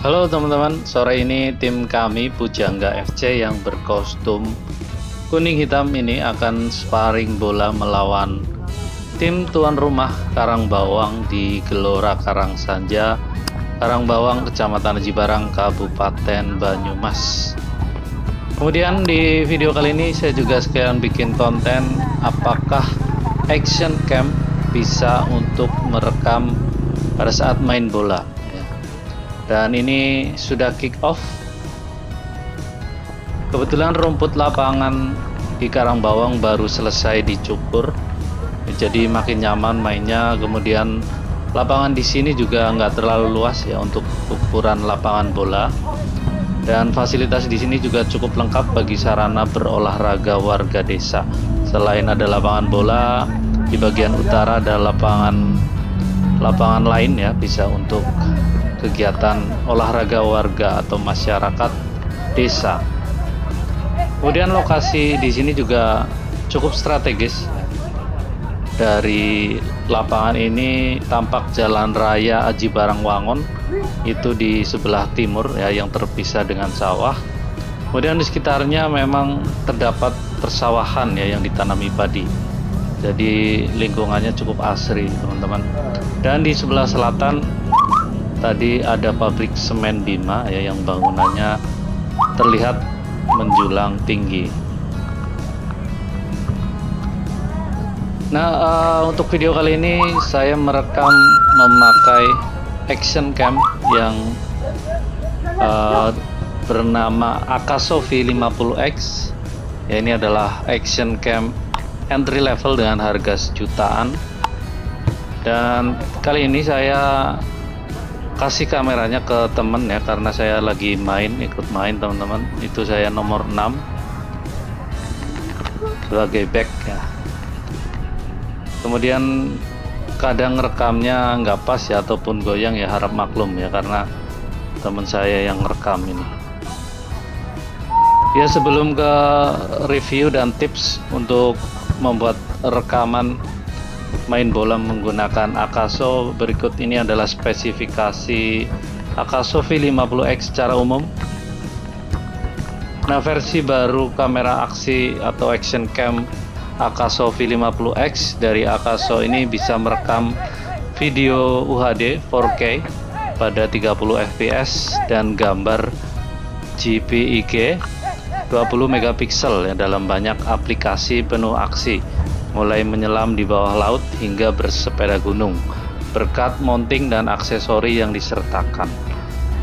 Halo teman-teman, sore ini tim kami Pujangga FC yang berkostum kuning hitam ini akan sparring bola melawan tim tuan rumah Karangbawang di Gelora Karangsanja, Karangbawang, Kecamatan Aji Barang, Kabupaten Banyumas. Kemudian di video kali ini saya juga sekalian bikin konten apakah action cam bisa untuk merekam pada saat main bola. Dan ini sudah kick off. Kebetulan rumput lapangan di Karangbawang baru selesai dicukur, jadi makin nyaman mainnya. Kemudian lapangan di sini juga nggak terlalu luas ya untuk ukuran lapangan bola. Dan fasilitas di sini juga cukup lengkap bagi sarana berolahraga warga desa. Selain ada lapangan bola, di bagian utara ada lapangan lain ya, bisa untuk kegiatan olahraga warga atau masyarakat desa. Kemudian lokasi di sini juga cukup strategis. Dari lapangan ini tampak Jalan Raya Aji Barang Wangon, itu di sebelah timur ya, yang terpisah dengan sawah. Kemudian di sekitarnya memang terdapat persawahan ya yang ditanami padi. Jadi lingkungannya cukup asri teman-teman. Dan di sebelah selatan tadi ada pabrik semen Bima ya, yang bangunannya terlihat menjulang tinggi. Nah, untuk video kali ini saya merekam memakai action cam yang bernama Akaso V50X. Ya, ini adalah action cam entry level dengan harga sejutaan. Dan kali ini saya kasih kameranya ke temen ya, karena saya lagi ikut main teman-teman. Itu saya nomor 6 sebagai back ya. Kemudian kadang rekamnya nggak pas ya, ataupun goyang ya, harap maklum ya, karena teman saya yang rekam ini. Ya, sebelum ke review dan tips untuk membuat rekaman main bola menggunakan Akaso, berikut ini adalah spesifikasi Akaso V50X secara umum. Nah, versi baru kamera aksi atau action cam Akaso V50X dari Akaso ini bisa merekam video UHD 4K pada 30 fps dan gambar JPEG 20 megapiksel ya, dalam banyak aplikasi penuh aksi, mulai menyelam di bawah laut hingga bersepeda gunung, berkat mounting dan aksesori yang disertakan.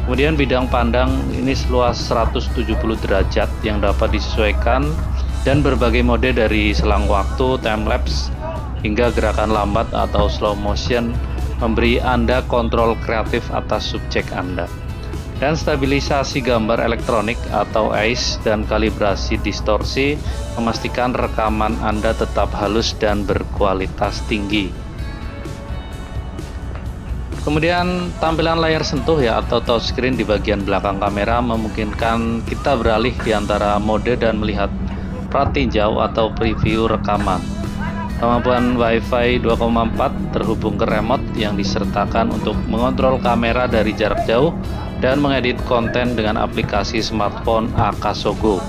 Kemudian bidang pandang ini seluas 170 derajat yang dapat disesuaikan, dan berbagai mode dari selang waktu, timelapse, hingga gerakan lambat atau slow motion, memberi Anda kontrol kreatif atas subjek Anda. Dan stabilisasi gambar elektronik atau EIS dan kalibrasi distorsi memastikan rekaman Anda tetap halus dan berkualitas tinggi. Kemudian tampilan layar sentuh ya atau touchscreen di bagian belakang kamera memungkinkan kita beralih di antara mode dan melihat pratinjau atau preview rekaman. Kemampuan Wi-Fi 2,4 terhubung ke remote yang disertakan untuk mengontrol kamera dari jarak jauh dan mengedit konten dengan aplikasi smartphone Akaso Go.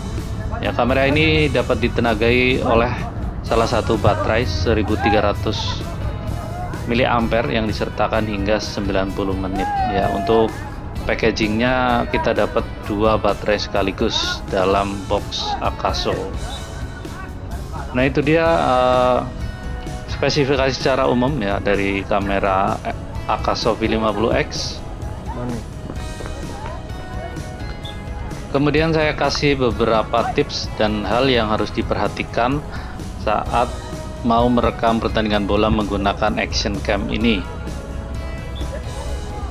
Ya, kamera ini dapat ditenagai oleh salah satu baterai 1300 mAh yang disertakan hingga 90 menit. Ya, untuk packagingnya kita dapat 2 baterai sekaligus dalam box Akaso. Nah, itu dia spesifikasi secara umum ya dari kamera Akaso V50X. Kemudian saya kasih beberapa tips dan hal yang harus diperhatikan saat mau merekam pertandingan bola menggunakan action cam ini.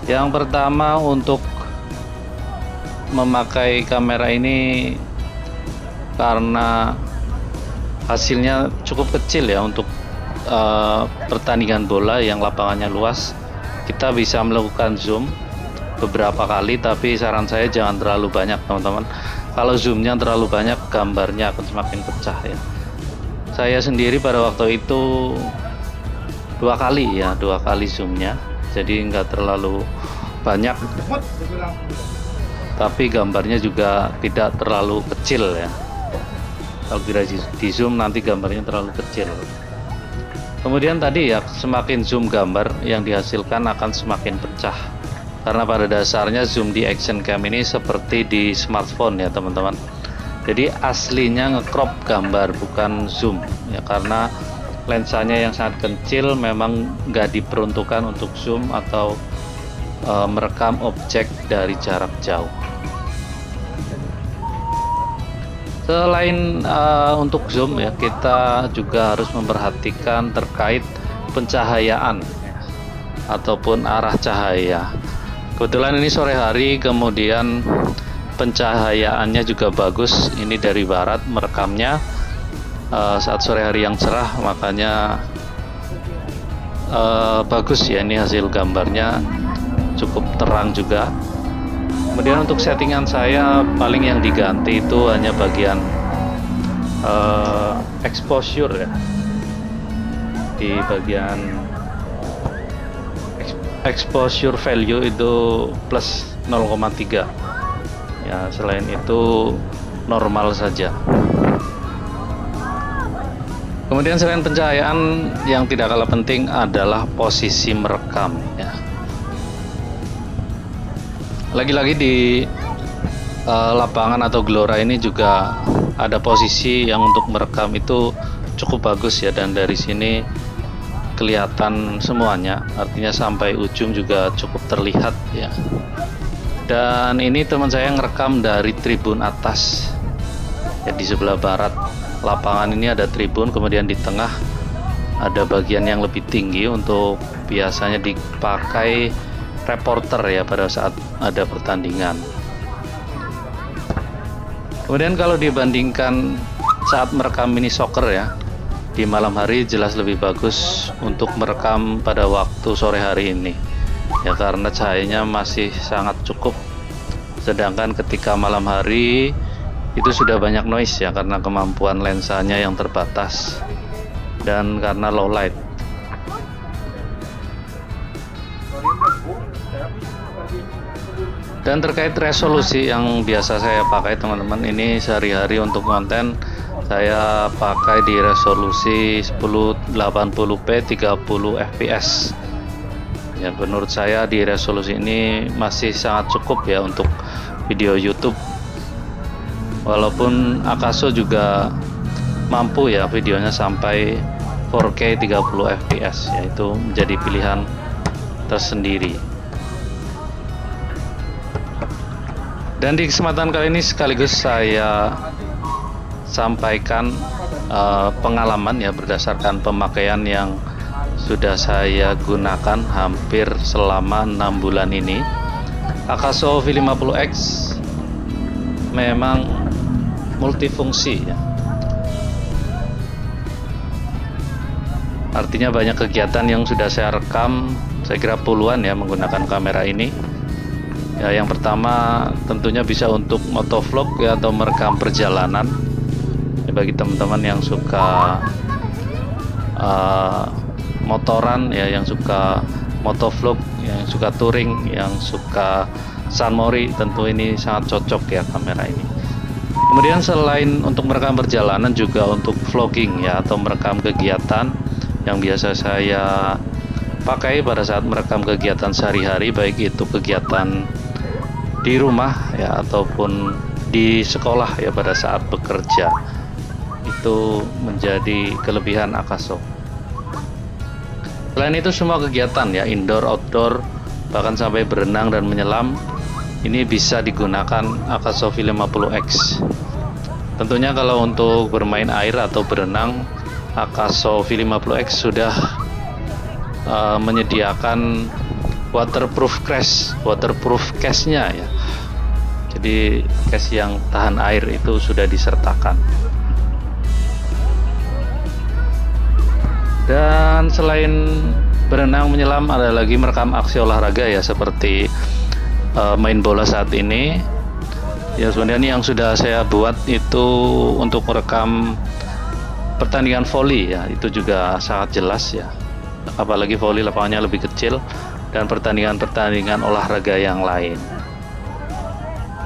Yang pertama, untuk memakai kamera ini karena hasilnya cukup kecil ya untuk pertandingan bola yang lapangannya luas, kita bisa melakukan zoom beberapa kali, tapi saran saya jangan terlalu banyak teman-teman. Kalau zoomnya terlalu banyak, gambarnya akan semakin pecah ya. Saya sendiri pada waktu itu 2 kali zoomnya, jadi nggak terlalu banyak, tapi gambarnya juga tidak terlalu kecil ya. Kalau tidak di zoom nanti gambarnya terlalu kecil. Kemudian tadi ya, semakin zoom gambar yang dihasilkan akan semakin pecah, karena pada dasarnya zoom di action cam ini seperti di smartphone ya teman-teman. Jadi aslinya ngecrop gambar, bukan zoom ya, karena lensanya yang sangat kecil memang nggak diperuntukkan untuk zoom atau merekam objek dari jarak jauh. Selain untuk zoom ya, kita juga harus memperhatikan terkait pencahayaan ya, ataupun arah cahaya. Kebetulan ini sore hari, kemudian pencahayaannya juga bagus. Ini dari barat merekamnya saat sore hari yang cerah, makanya bagus ya, ini hasil gambarnya cukup terang juga. Kemudian untuk settingan saya paling yang diganti itu hanya bagian exposure ya, di bagian exposure value itu plus 0,3 ya, selain itu normal saja. Kemudian selain pencahayaan, yang tidak kalah penting adalah posisi merekam ya. Lagi-lagi di lapangan atau gelora ini juga ada posisi yang untuk merekam itu cukup bagus ya, dan dari sini kelihatan semuanya, artinya sampai ujung juga cukup terlihat ya. Dan ini teman saya ngerekam dari tribun atas ya, di sebelah barat lapangan ini ada tribun, kemudian di tengah ada bagian yang lebih tinggi untuk biasanya dipakai reporter ya pada saat ada pertandingan. Kemudian kalau dibandingkan saat merekam mini soccer ya, di malam hari jelas lebih bagus untuk merekam pada waktu sore hari ini ya, karena cahayanya masih sangat cukup. Sedangkan ketika malam hari itu sudah banyak noise ya, karena kemampuan lensanya yang terbatas dan karena low light. Dan terkait resolusi yang biasa saya pakai teman-teman, ini sehari-hari untuk konten saya pakai di resolusi 1080p 30 fps ya. Menurut saya di resolusi ini masih sangat cukup ya untuk video YouTube, walaupun Akaso juga mampu ya videonya sampai 4K 30 fps ya, itu menjadi pilihan tersendiri. Dan di kesempatan kali ini sekaligus saya sampaikan pengalaman ya, berdasarkan pemakaian yang sudah saya gunakan hampir selama 6 bulan ini. Akaso V50X memang multifungsi ya. Artinya banyak kegiatan yang sudah saya rekam, saya kira puluhan ya, menggunakan kamera ini. Ya, yang pertama tentunya bisa untuk motovlog ya, atau merekam perjalanan ya, bagi teman-teman yang suka motoran ya, yang suka motovlog, yang suka touring, yang suka sunmori, tentu ini sangat cocok ya kamera ini. Kemudian selain untuk merekam perjalanan, juga untuk vlogging ya, atau merekam kegiatan yang biasa saya pakai pada saat merekam kegiatan sehari-hari, baik itu kegiatan di rumah ya ataupun di sekolah ya pada saat bekerja. Itu menjadi kelebihan Akaso. Selain itu semua kegiatan ya, indoor, outdoor, bahkan sampai berenang dan menyelam, ini bisa digunakan Akaso V50X. Tentunya kalau untuk bermain air atau berenang, Akaso V50X sudah menyediakan waterproof case-nya ya. Jadi case yang tahan air itu sudah disertakan. Dan selain berenang menyelam, ada lagi merekam aksi olahraga ya, seperti main bola saat ini. Ya sebenarnya yang sudah saya buat itu untuk merekam pertandingan voli ya, itu juga sangat jelas ya. Apalagi voli lapangannya lebih kecil, dan pertandingan-pertandingan olahraga yang lain.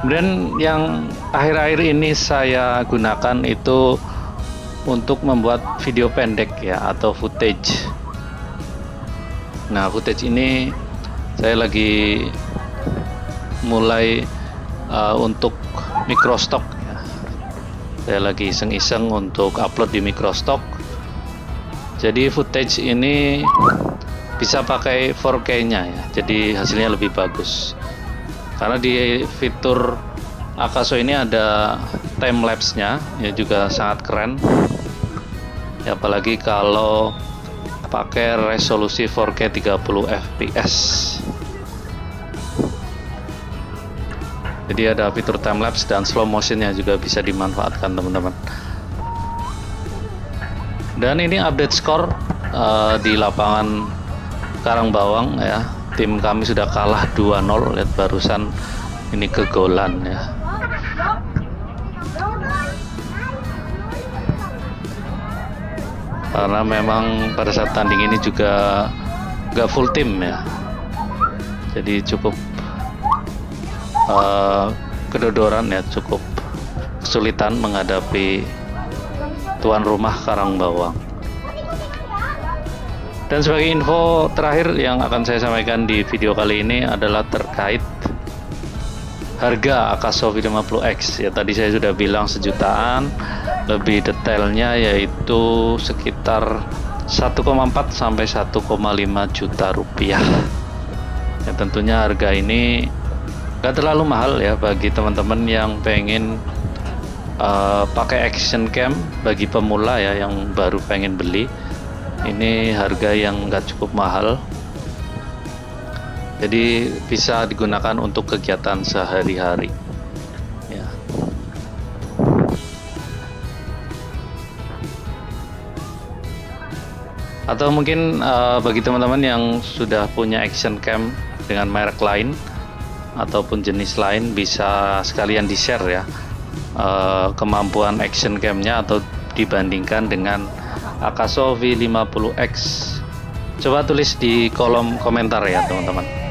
Kemudian yang akhir-akhir ini saya gunakan itu untuk membuat video pendek ya, atau footage. Nah, footage ini saya lagi mulai untuk microstock ya. Saya lagi iseng-iseng untuk upload di microstock. Jadi footage ini bisa pakai 4K-nya ya, jadi hasilnya lebih bagus. Karena di fitur Akaso ini ada time lapse-nya, ya juga sangat keren. Ya, apalagi kalau pakai resolusi 4K 30 fps. Jadi ada fitur time lapse dan slow motion-nya juga bisa dimanfaatkan teman-teman. Dan ini update skor di lapangan Karangbawang ya. Tim kami sudah kalah 2-0, lihat barusan ini kegolan ya. Karena memang pada saat tanding ini juga gak full tim ya. Jadi cukup kedodoran ya, cukup kesulitan menghadapi tuan rumah Karangbawang. Dan sebagai info terakhir yang akan saya sampaikan di video kali ini adalah terkait harga Akaso V50X ya. Tadi saya sudah bilang sejutaan, lebih detailnya yaitu sekitar 1,4 sampai 1,5 juta rupiah. Ya, tentunya harga ini gak terlalu mahal ya bagi teman-teman yang pengen pakai action cam bagi pemula ya, yang baru pengen beli. Ini harga yang gak cukup mahal, jadi bisa digunakan untuk kegiatan sehari-hari ya. Atau mungkin bagi teman-teman yang sudah punya action cam dengan merek lain ataupun jenis lain, bisa sekalian di-share ya kemampuan action cam-nya atau dibandingkan dengan Akaso V50X. Coba tulis di kolom komentar ya teman-teman.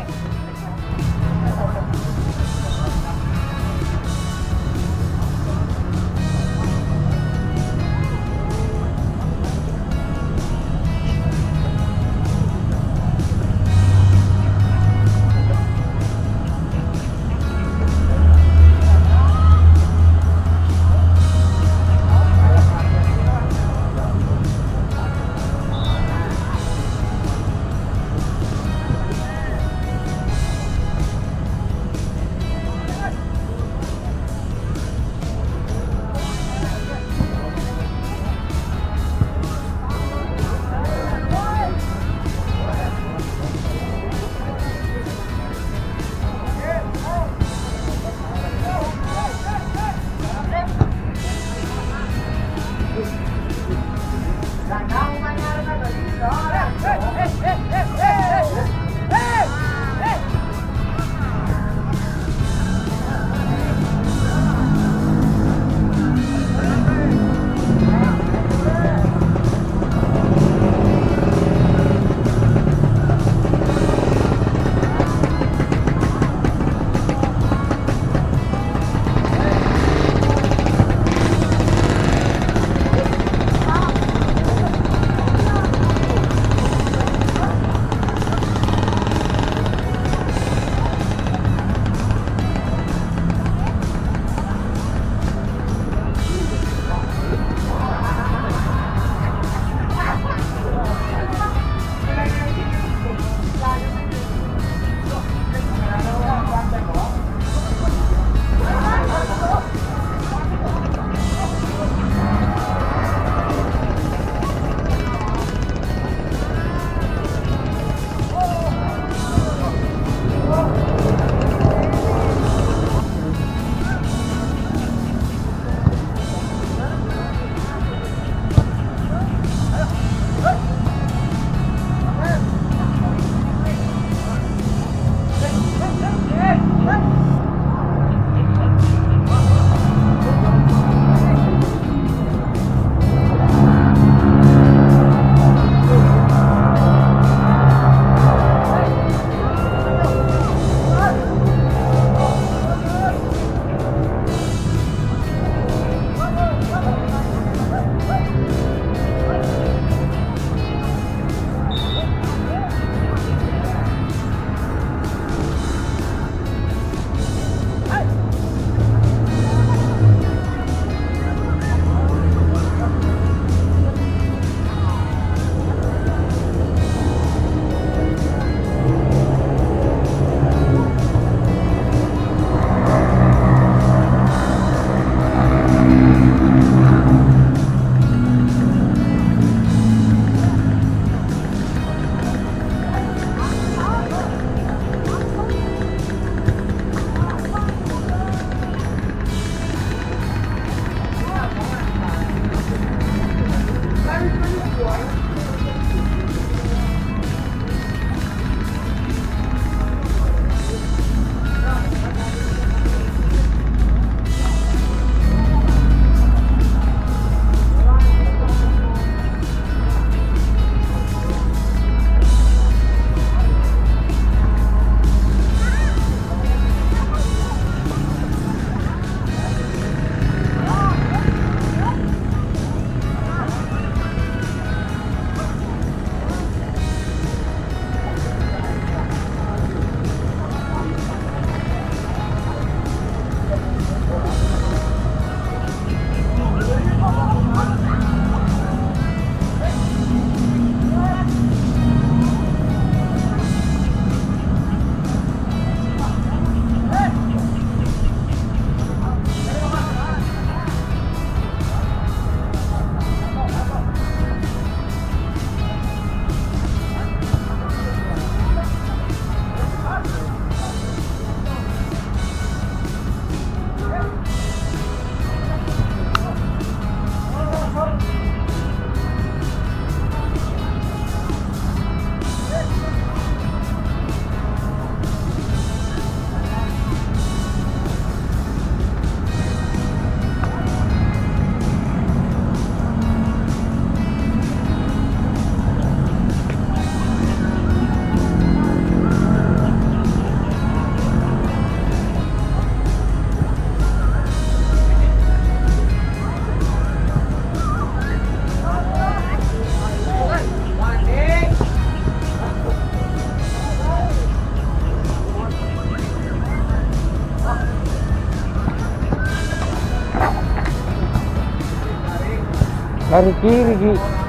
Riki